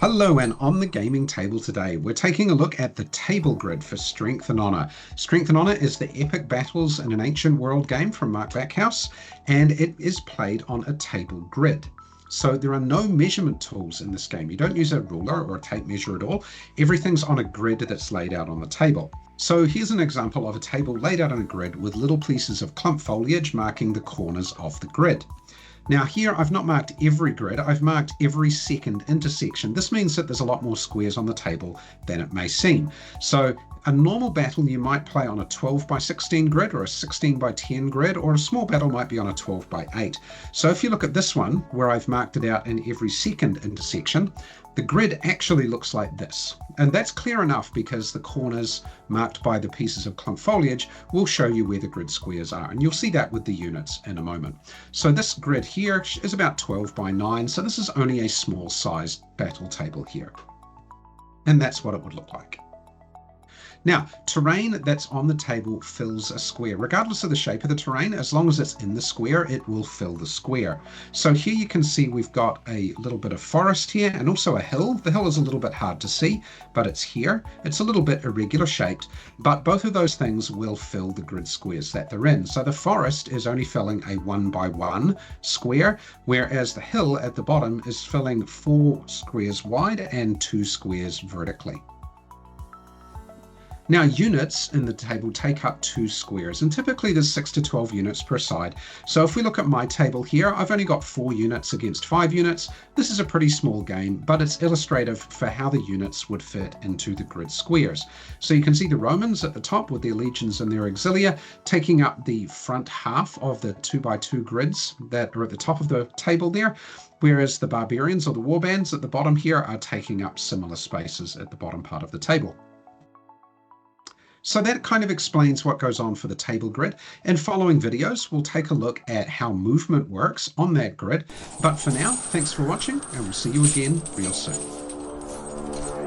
Hello, and on the gaming table today, we're taking a look at the table grid for Strength and Honor. Strength and Honor is the epic battles in an ancient world game from Mark Backhouse, and it is played on a table grid. So there are no measurement tools in this game. You don't use a ruler or a tape measure at all. Everything's on a grid that's laid out on the table. So here's an example of a table laid out on a grid with little pieces of clump foliage marking the corners of the grid. Now here I've not marked every grid, I've marked every second intersection. This means that there's a lot more squares on the table than it may seem. So a normal battle you might play on a 12 by 16 grid or a 16 by 10 grid, or a small battle might be on a 12 by 8. So if you look at this one where I've marked it out in every second intersection, the grid actually looks like this. And that's clear enough because the corners marked by the pieces of clump foliage will show you where the grid squares are. And you'll see that with the units in a moment. So this grid here is about 12 by 9. So this is only a small sized battle table here. And that's what it would look like. Now, terrain that's on the table fills a square. Regardless of the shape of the terrain, as long as it's in the square, it will fill the square. So here you can see we've got a little bit of forest here and also a hill. The hill is a little bit hard to see, but it's here. It's a little bit irregular shaped, but both of those things will fill the grid squares that they're in. So the forest is only filling a 1 by 1 square, whereas the hill at the bottom is filling 4 squares wide and 2 squares vertically. Now, units in the table take up 2 squares, and typically there's 6 to 12 units per side. So if we look at my table here, I've only got 4 units against 5 units. This is a pretty small game, but it's illustrative for how the units would fit into the grid squares. So you can see the Romans at the top with their legions and their auxilia taking up the front half of the 2 by 2 grids that are at the top of the table there, whereas the barbarians or the warbands at the bottom here are taking up similar spaces at the bottom part of the table. So that kind of explains what goes on for the table grid. In following videos, we'll take a look at how movement works on that grid. But for now, thanks for watching, and we'll see you again real soon.